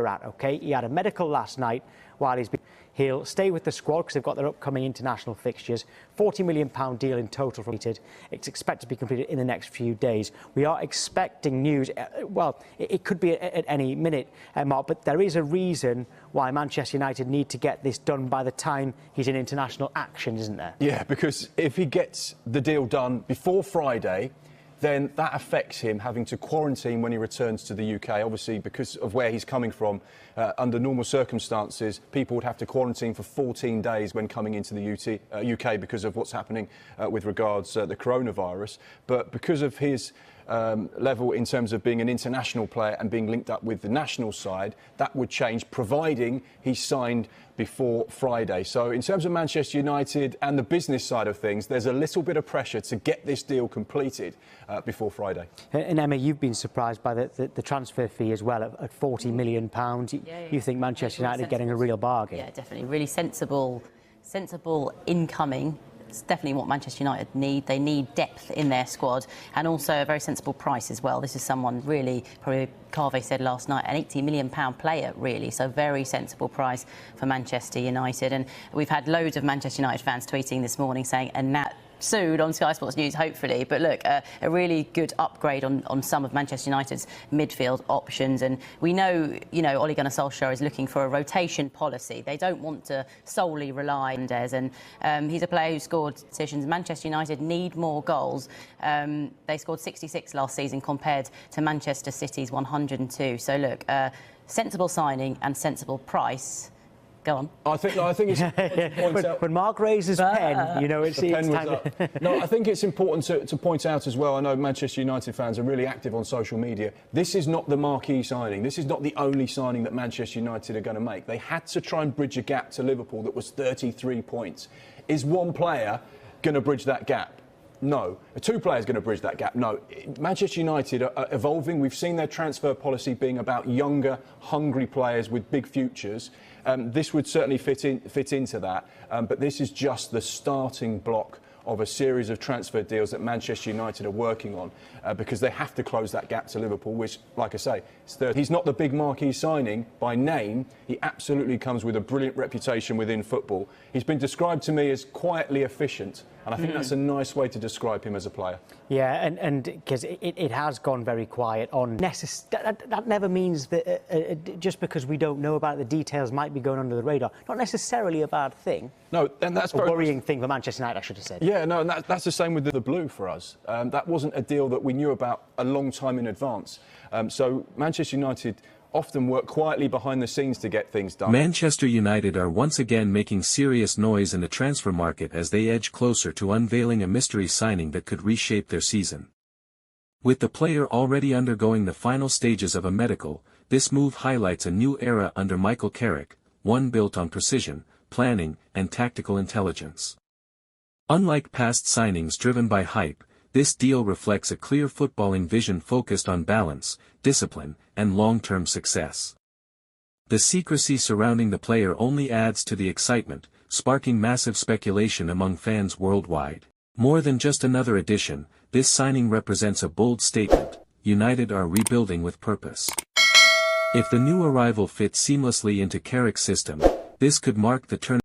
at, okay? He had a medical last night while he'll stay with the squad because they've got their upcoming international fixtures. £40 million deal in total completed. It's expected to be completed in the next few days. We are expecting news. Well, it could be at any minute, Mark, but there is a reason why Manchester United need to get this done by the time he's in international action, isn't there? Yeah, because if he gets the deal done before Friday, then that affects him having to quarantine when he returns to the UK. Obviously, because of where he's coming from, under normal circumstances, people would have to quarantine for 14 days when coming into the UK because of what's happening with regards to the coronavirus. But because of his level in terms of being an international player and being linked up with the national side, that would change, providing he signed before Friday. So in terms of Manchester United and the business side of things, there's a little bit of pressure to get this deal completed before Friday. And Emma, you've been surprised by the transfer fee as well at £40 million. You think Manchester United are getting a real bargain? Yeah, definitely. Really sensible incoming. It's definitely what Manchester United need. They need depth in their squad and also a very sensible price as well. This is someone really, probably Carvey said last night, an £80 million player, really. So very sensible price for Manchester United. And we've had loads of Manchester United fans tweeting this morning saying, and that soon on Sky Sports News, hopefully. But look, a really good upgrade on some of Manchester United's midfield options. And we know, Ole Gunnar Solskjaer is looking for a rotation policy. They don't want to solely rely on Des. And he's a player who scored decisions. Manchester United need more goals. They scored 66 last season compared to Manchester City's 102. So look, sensible signing and sensible price. Go on. I think it's important to point out. When Mark raises pen, it's time. No, I think it's important to point out as well. I know Manchester United fans are really active on social media. This is not the marquee signing. This is not the only signing that Manchester United are going to make. They had to try and bridge a gap to Liverpool that was 33 points. Is one player going to bridge that gap? No. Are two players going to bridge that gap? No. Manchester United are evolving. We've seen their transfer policy being about younger, hungry players with big futures. This would certainly fit into that. But this is just the starting block of a series of transfer deals that Manchester United are working on because they have to close that gap to Liverpool, which, like I say, is third. He's not the big marquee signing by name. He absolutely comes with a brilliant reputation within football. He's been described to me as quietly efficient, and I think that's a nice way to describe him as a player. Yeah, and because it has gone very quiet on that never means that just because we don't know about it, the details might be going under the radar. Not necessarily a bad thing. No, and that's a worrying thing for Manchester United, I should have said. Yeah, no, and that's the same with the blue for us. That wasn't a deal that we knew about a long time in advance. So Manchester United often work quietly behind the scenes to get things done. Manchester United are once again making serious noise in the transfer market as they edge closer to unveiling a mystery signing that could reshape their season. With the player already undergoing the final stages of a medical, this move highlights a new era under Michael Carrick, one built on precision, planning, and tactical intelligence. Unlike past signings driven by hype, this deal reflects a clear footballing vision focused on balance, discipline, and long-term success. The secrecy surrounding the player only adds to the excitement, sparking massive speculation among fans worldwide. More than just another addition, this signing represents a bold statement: United are rebuilding with purpose. If the new arrival fits seamlessly into Carrick's system, this could mark the turn